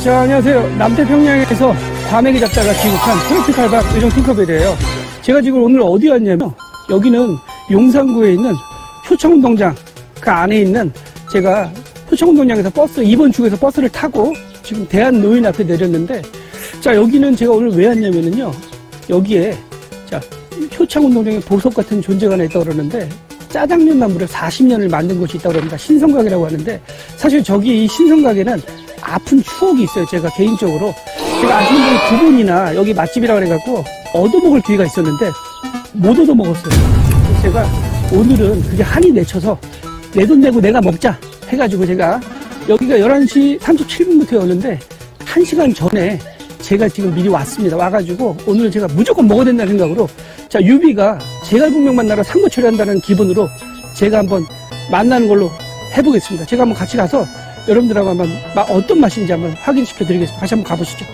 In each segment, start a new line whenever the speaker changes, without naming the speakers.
자, 안녕하세요. 남태평양에서 과메기 잡다가 귀국한 트로피칼 박 요정 팅커벨이에요. 제가 지금 오늘 어디 왔냐면, 여기는 용산구에 있는 효창운동장 그 안에 있는, 제가 효창운동장에서 버스 2번 출구에서 버스를 타고 지금 대한노인 앞에 내렸는데, 자, 여기는 제가 오늘 왜 왔냐면요, 여기에 자, 효창운동장에 보석 같은 존재가 하나 있다고 그러는데, 짜장면만 무려 40년을 만든 곳이 있다고 합니다. 신성가게라고 하는데, 사실 저기 이 신성가게는 아픈 추억이 있어요. 제가 개인적으로 제가 아시는 분이 두 분이나 여기 맛집이라고 그래갖고 얻어먹을 기회가 있었는데 못 얻어먹었어요. 그래서 제가 오늘은 그게 한이 맺혀서 내 돈 내고 내가 먹자 해가지고, 제가 여기가 11시 37분부터 오는데 1시간 전에 제가 지금 미리 왔습니다. 와가지고 오늘 제가 무조건 먹어야 된다는 생각으로, 자, 유비가 제갈공명 만나러 상무 처리한다는 기분으로 제가 한번 만나는 걸로 해보겠습니다. 제가 한번 같이 가서 여러분들하고 한번 어떤 맛인지 한번 확인시켜 드리겠습니다. 같이 한번 가보시죠.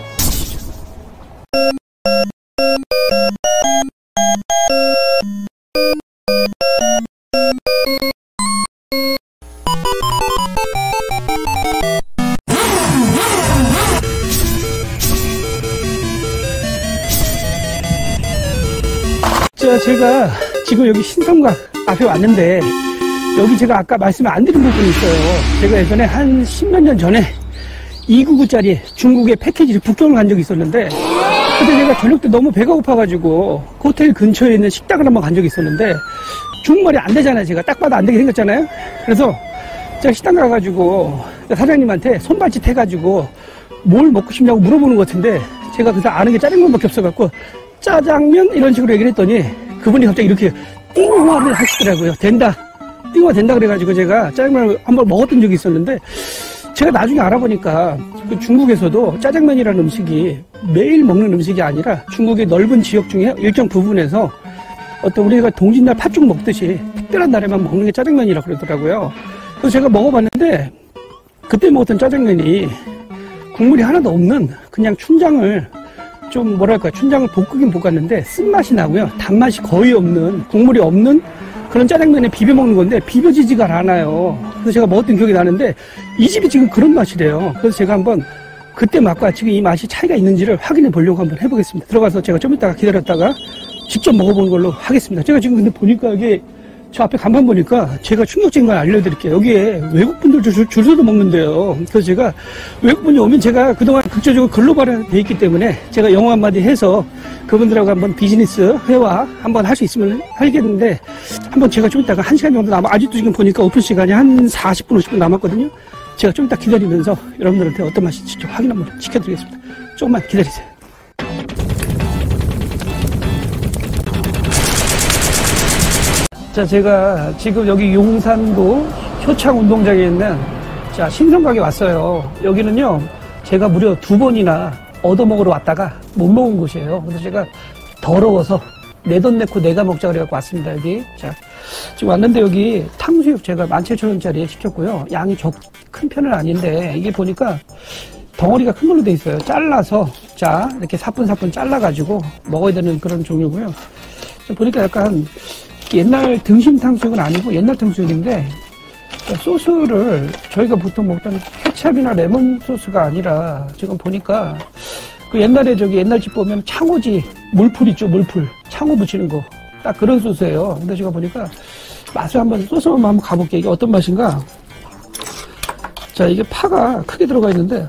자, 제가 지금 여기 신성각 앞에 왔는데, 여기 제가 아까 말씀을 안 드린 부분이 있어요. 제가 예전에 한 10몇 년 전에 299짜리 중국의 패키지를 북경을 간 적이 있었는데, 그때 제가 저녁 때 너무 배가 고파가지고 그 호텔 근처에 있는 식당을 한번 간 적이 있었는데, 중국말이 안 되잖아요. 제가 딱 봐도 안 되게 생겼잖아요. 그래서 제가 식당 가가지고 사장님한테 손발짓 해가지고 뭘 먹고 싶냐고 물어보는 것 같은데, 제가 그래서 아는 게 짜장면밖에 없어갖고 짜장면 이런 식으로 얘기를 했더니 그분이 갑자기 이렇게 띵화를 하시더라고요. 된다. 띵화 된다 그래가지고 제가 짜장면을 한번 먹었던 적이 있었는데, 제가 나중에 알아보니까 그 중국에서도 짜장면이라는 음식이 매일 먹는 음식이 아니라 중국의 넓은 지역 중에 일정 부분에서 어떤 우리가 동짓날 팥죽 먹듯이 특별한 날에만 먹는 게 짜장면이라고 그러더라고요. 그래서 제가 먹어봤는데, 그때 먹었던 짜장면이 국물이 하나도 없는 그냥 춘장을 좀 뭐랄까, 춘장을 볶긴 볶았는데 쓴맛이 나고요, 단맛이 거의 없는, 국물이 없는 그런 짜장면에 비벼 먹는 건데 비벼지지가 않아요. 그래서 제가 먹었던 기억이 나는데, 이 집이 지금 그런 맛이래요. 그래서 제가 한번 그때 맛과 지금 이 맛이 차이가 있는지를 확인해 보려고 한번 해보겠습니다. 들어가서 제가 좀 이따가 기다렸다가 직접 먹어보는 걸로 하겠습니다. 제가 지금 근데 보니까 이게 저 앞에 간판 보니까 제가 충격적인 걸 알려드릴게요. 여기에 외국분들 줄 서도 먹는데요. 그래서 제가 외국분이 오면, 제가 그동안 국제적으로 글로벌화되어 있기 때문에 제가 영어 한마디 해서 그분들하고 한번 비즈니스 회화 한번 할 수 있으면 하겠는데, 한번 제가 좀 이따가 1시간 정도 아직도 지금 보니까 오픈 시간이 한 40분, 50분 남았거든요. 제가 좀 이따 기다리면서 여러분들한테 어떤 맛인지 좀 확인 한번 시켜드리겠습니다. 조금만 기다리세요. 자, 제가 지금 여기 용산구 효창운동장에 있는, 자, 신성가게 왔어요. 여기는요, 제가 무려 2번이나 얻어먹으러 왔다가 못 먹은 곳이에요. 그래서 제가 더러워서 내 돈 내고 내가 먹자 그래갖고 왔습니다. 여기. 자, 지금 왔는데 여기 탕수육 제가 17,000원짜리에 시켰고요. 양이 큰 편은 아닌데, 이게 보니까 덩어리가 큰 걸로 돼 있어요. 잘라서, 자, 이렇게 사뿐사뿐 잘라가지고 먹어야 되는 그런 종류고요. 보니까 약간 옛날 등심 탕수육은 아니고 옛날 탕수육인데, 소스를 저희가 보통 먹던 케찹이나 레몬 소스가 아니라, 지금 보니까 그 옛날에 저기 옛날 집 보면 창호지 물풀 있죠, 물풀. 창호 붙이는 거. 딱 그런 소스예요. 근데 제가 보니까 맛을 한번, 소스 한번 가볼게요. 이게 어떤 맛인가? 자, 이게 파가 크게 들어가 있는데,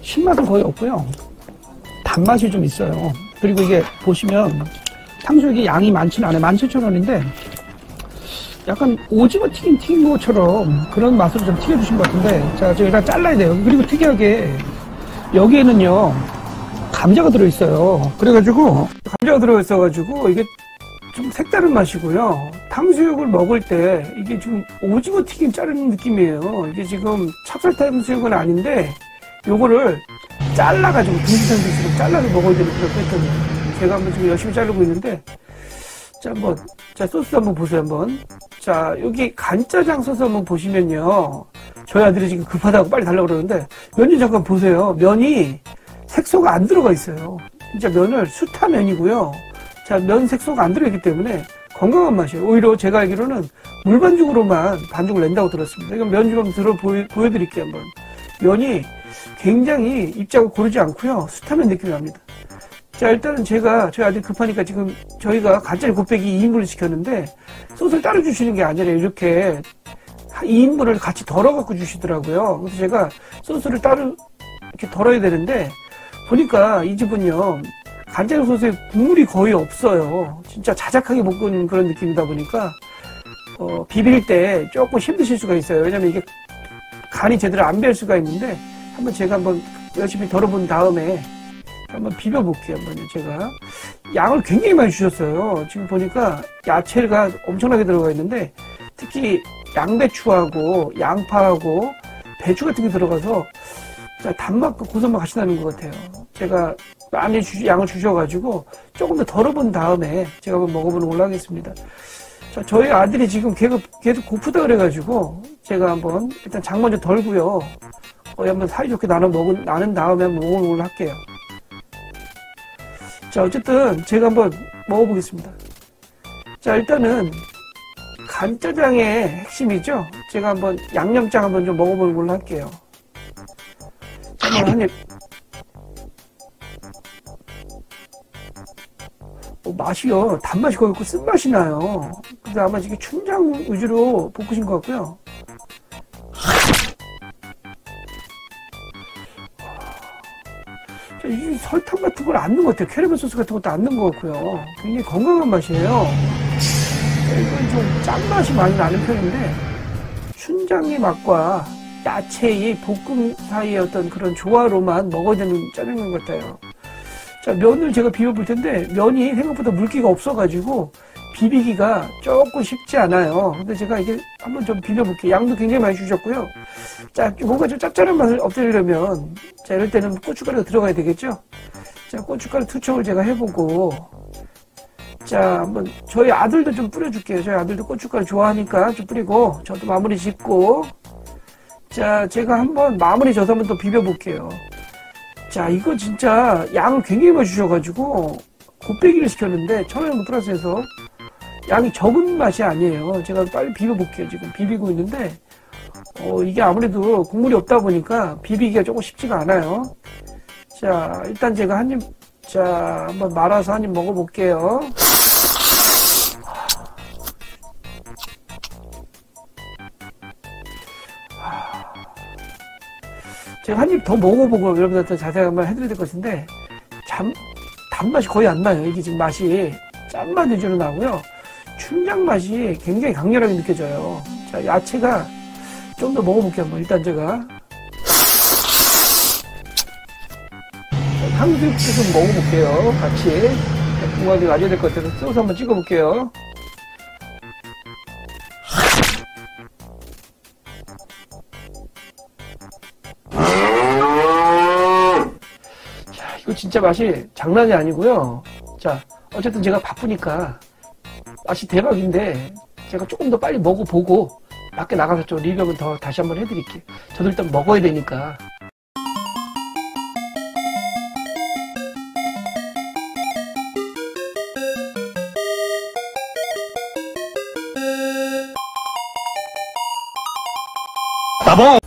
신맛은 거의 없고요. 단맛이 좀 있어요. 그리고 이게 보시면 탕수육이 양이 많지는 않아요. 17,000원인데 약간 오징어 튀긴 것처럼 그런 맛으로 좀 튀겨주신 것 같은데, 자, 제가 일단 잘라야 돼요. 그리고 특이하게 여기에는요, 감자가 들어있어요. 그래가지고 감자가 들어있어가지고 이게 좀 색다른 맛이고요. 탕수육을 먹을 때 이게 지금 오징어 튀김 자르는 느낌이에요. 이게 지금 찹쌀 탕수육은 아닌데 요거를 잘라가지고 등심탕수육으로 잘라서 먹어야 되는 그런 패턴이에요. 제가 한번 지금 열심히 자르고 있는데, 자, 한번, 자, 소스 한번 보세요, 한번. 자, 여기 간짜장 소스 한번 보시면요, 저희 아들이 지금 급하다고 빨리 달라고 그러는데, 면이 잠깐 보세요. 면이 색소가 안 들어가 있어요. 진짜 면을 수타면이고요. 자, 면 색소가 안 들어있기 때문에 건강한 맛이에요. 오히려 제가 알기로는 물 반죽으로만 반죽을 낸다고 들었습니다. 이건 면 좀 보여드릴게요, 한번. 면이 굉장히 입자가 고르지 않고요. 숱하면 느낌이 납니다. 자, 일단은 저희 아들 급하니까 지금 저희가 간짜리 곱빼기 2인분을 시켰는데, 소스를 따로 주시는 게 아니라 이렇게 2인분을 같이 덜어갖고 주시더라고요. 그래서 제가 소스를 따로 이렇게 덜어야 되는데, 보니까 이 집은요, 간짜리 소스에 국물이 거의 없어요. 진짜 자작하게 볶은 그런 느낌이다 보니까, 비빌 때 조금 힘드실 수가 있어요. 왜냐면 이게 간이 제대로 안 벨 수가 있는데, 제가 한번 열심히 덜어본 다음에, 한번 비벼볼게요, 한번요, 제가. 양을 굉장히 많이 주셨어요. 지금 보니까 야채가 엄청나게 들어가 있는데, 특히 양배추하고 양파하고 배추 같은 게 들어가서, 단맛과 고소맛 같이 나는 것 같아요. 제가 많이 양을 주셔가지고, 조금 더 덜어본 다음에 제가 한번 먹어보는 걸로 하겠습니다. 자, 저희 아들이 지금 계속 고프다 그래가지고, 제가 한번 일단 장 먼저 덜고요. 거의 한번 사이좋게 나눈 다음에 한번 먹어보는 걸로 할게요. 자, 어쨌든 제가 한번 먹어보겠습니다. 자, 일단은 간짜장의 핵심이죠. 제가 한번 양념장 한번 좀 먹어보는 걸로 할게요. 잠깐만, 한 입. 맛이요, 단맛이 거의 없고 쓴맛이 나요. 그래서 아마 이게 춘장 위주로 볶으신 것 같고요. 이 설탕 같은 걸 안 넣은 것 같아요. 캐러멜 소스 같은 것도 안 넣은 것 같고요. 굉장히 건강한 맛이에요. 이건 좀 짠맛이 많이 나는 편인데, 춘장의 맛과 야채의 볶음 사이의 어떤 그런 조화로만 먹어야 되는 짜장면 같아요. 자, 면을 제가 비벼볼 텐데, 면이 생각보다 물기가 없어가지고, 비비기가 조금 쉽지 않아요. 근데 제가 이게 한번 좀 비벼볼게요. 양도 굉장히 많이 주셨고요. 자, 뭔가 좀 짭짤한 맛을 없애려면, 자, 이럴 때는 고춧가루가 들어가야 되겠죠? 자, 고춧가루 투척을 제가 해보고, 자, 한번, 저희 아들도 좀 뿌려줄게요. 저희 아들도 고춧가루 좋아하니까 좀 뿌리고, 저도 마무리 짓고, 자, 제가 한번 마무리 져서 한번 또 비벼볼게요. 자, 이거 진짜 양을 굉장히 많이 주셔가지고, 곱빼기를 시켰는데, 1,000원 플러스해서, 양이 적은 맛이 아니에요. 제가 빨리 비벼볼게요. 지금 비비고 있는데, 이게 아무래도 국물이 없다 보니까 비비기가 조금 쉽지가 않아요. 자, 일단 제가 한번 말아서 한 입 먹어볼게요. 제가 한 입 더 먹어보고 여러분들한테 자세히 한번 해드려야 될 것 같은데, 단맛이 거의 안 나요. 이게 지금 맛이 짠맛 위주로 나고요. 춘장 맛이 굉장히 강렬하게 느껴져요. 자, 야채가 좀 더 먹어볼게요. 한번 일단 제가 탕수육도 좀 먹어볼게요. 같이 궁금하게 가져야 될 것 같아서 소스 한번 찍어볼게요. 자, 이거 진짜 맛이 장난이 아니고요. 자, 어쨌든 제가 바쁘니까 맛이 대박인데, 제가 조금 더 빨리 먹어보고 밖에 나가서 좀 리뷰 한번 더 다시 한번 해드릴게요. 저도 일단 먹어야 되니까. 나봐!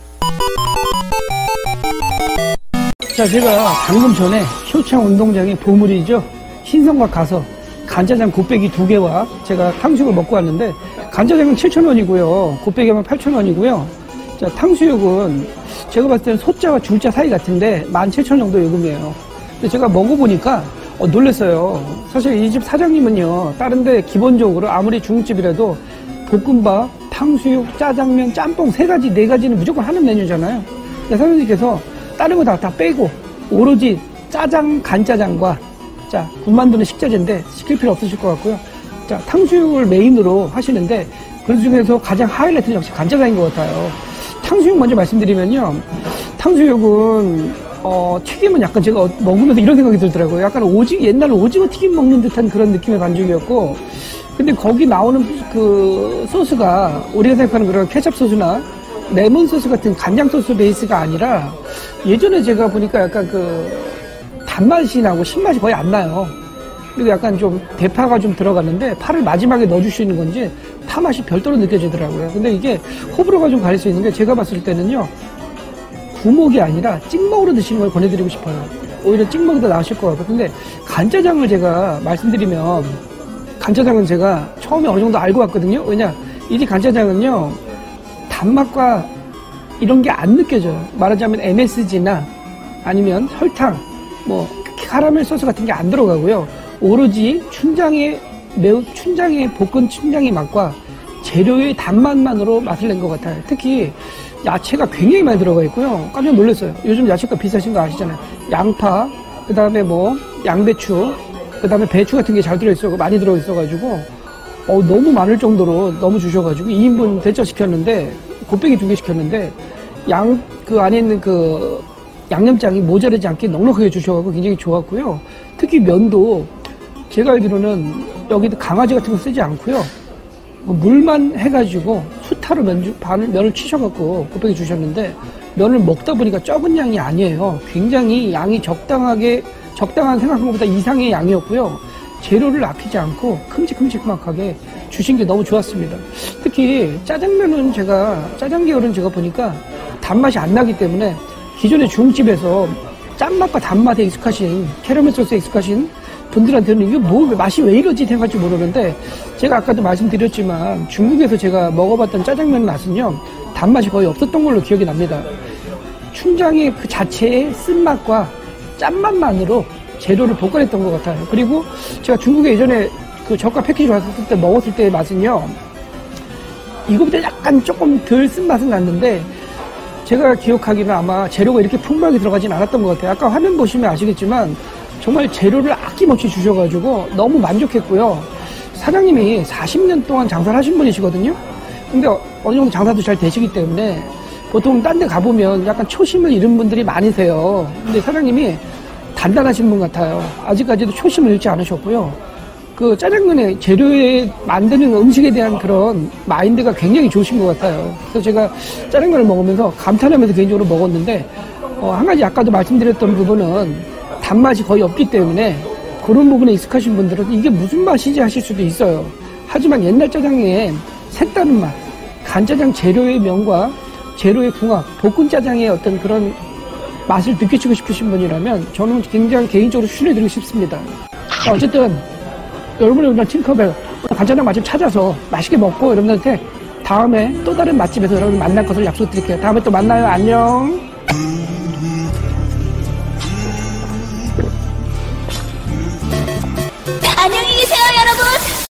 자, 제가 방금 전에 효창 운동장의 보물이죠. 신성각 가서 간짜장 곱빼기 2개와 제가 탕수육을 먹고 왔는데, 간짜장은 7,000원이고요. 곱빼기는 8,000원이고요. 자, 탕수육은 제가 봤을 때는 소자와 줄자 사이 같은데 17,000원 정도 요금이에요. 근데 제가 먹어보니까 놀랐어요. 사실 이 집 사장님은요, 다른데 기본적으로 아무리 중국집이라도 볶음밥, 탕수육, 짜장면, 짬뽕 3가지, 4가지는 무조건 하는 메뉴잖아요. 근데 사장님께서 다른 거 다 빼고 오로지 짜장, 간짜장과, 자, 국 만드는 식자재인데 시킬 필요 없으실 것 같고요. 자, 탕수육을 메인으로 하시는데 그 중에서 가장 하이라이트는 역시 간짜장인 것 같아요. 탕수육 먼저 말씀드리면요, 탕수육은 튀김은 약간 제가 먹으면서 이런 생각이 들더라고요. 약간 옛날 오징어 튀김 먹는 듯한 그런 느낌의 반죽이었고, 근데 거기 나오는 그 소스가 우리가 생각하는 그런 케첩 소스나 레몬 소스 같은 간장 소스 베이스가 아니라, 예전에 제가 보니까 약간 그 단맛이 나고 신맛이 거의 안 나요. 그리고 약간 좀 대파가 좀 들어갔는데 파를 마지막에 넣어주시는 건지 파 맛이 별도로 느껴지더라고요. 근데 이게 호불호가 좀 가릴 수 있는 게 제가 봤을 때는요, 구목이 아니라 찍먹으로 드시는 걸 권해드리고 싶어요. 오히려 찍먹이 더 나으실 것 같고. 근데 간짜장을 제가 말씀드리면, 간짜장은 제가 처음에 어느 정도 알고 왔거든요. 왜냐, 이 간짜장은요, 단맛과 이런 게 안 느껴져요. 말하자면 MSG나 아니면 설탕, 뭐 카라멜 소스 같은 게 안 들어가고요. 오로지 춘장의 볶은 춘장의 맛과 재료의 단맛만으로 맛을 낸 것 같아요. 특히 야채가 굉장히 많이 들어가 있고요. 깜짝 놀랐어요. 요즘 야채가 비싸신 거 아시잖아요. 양파, 그 다음에 뭐 양배추, 그 다음에 배추 같은 게 잘 들어있어, 많이 들어있어가지고 너무 많을 정도로 너무 주셔가지고 2인분 대짜 시켰는데, 곱빼기 2개 시켰는데 그 안에 있는 그 양념장이 모자라지 않게 넉넉하게 주셔가지고 굉장히 좋았고요. 특히 면도 제가 알기로는 여기도 강아지 같은 거 쓰지 않고요. 물만 해가지고 수타로 면을 치셔갖고 곱빼기 주셨는데, 면을 먹다 보니까 적은 양이 아니에요. 굉장히 양이 적당한 생각한 것보다 이상의 양이었고요. 재료를 아끼지 않고 큼직큼직하게 주신 게 너무 좋았습니다. 특히 짜장면은 짜장 계열은 제가 보니까 단맛이 안 나기 때문에 기존의 중집에서 짠맛과 단맛에 익숙하신, 캐러멜 소스에 익숙하신 분들한테는 이게 맛이 왜 이러지 생각할지 모르는데, 제가 아까도 말씀드렸지만 중국에서 제가 먹어봤던 짜장면 맛은요, 단맛이 거의 없었던 걸로 기억이 납니다. 춘장의 그 자체의 쓴맛과 짠맛만으로 재료를 볶아냈던 것 같아요. 그리고 제가 중국에 예전에 그 저가 패키지 왔을 때 먹었을 때의 맛은요, 이거보다 약간 조금 덜 쓴맛은 났는데, 제가 기억하기는 아마 재료가 이렇게 풍부하게 들어가진 않았던 것 같아요. 아까 화면 보시면 아시겠지만 정말 재료를 아낌없이 주셔가지고 너무 만족했고요. 사장님이 40년 동안 장사를 하신 분이시거든요. 근데 어느 정도 장사도 잘 되시기 때문에 보통 딴 데 가보면 약간 초심을 잃은 분들이 많으세요. 근데 사장님이 단단하신 분 같아요. 아직까지도 초심을 잃지 않으셨고요. 그 짜장면의 재료에 만드는 음식에 대한 그런 마인드가 굉장히 좋으신 것 같아요. 그래서 제가 짜장면을 먹으면서 감탄하면서 개인적으로 먹었는데, 한 가지 아까도 말씀드렸던 부분은 단맛이 거의 없기 때문에 그런 부분에 익숙하신 분들은 이게 무슨 맛이지 하실 수도 있어요. 하지만 옛날 짜장의 색다른 맛, 간짜장 재료의 명과 재료의 궁합, 볶은 짜장의 어떤 그런 맛을 느끼시고 싶으신 분이라면 저는 굉장히 개인적으로 추천해드리고 싶습니다. 어쨌든 여러분의 오늘 팅커벨 간짜장 맛집 찾아서 맛있게 먹고, 여러분들한테 다음에 또 다른 맛집에서 여러분 만날 것을 약속드릴게요. 다음에 또 만나요. 안녕.
안녕히 계세요, 여러분.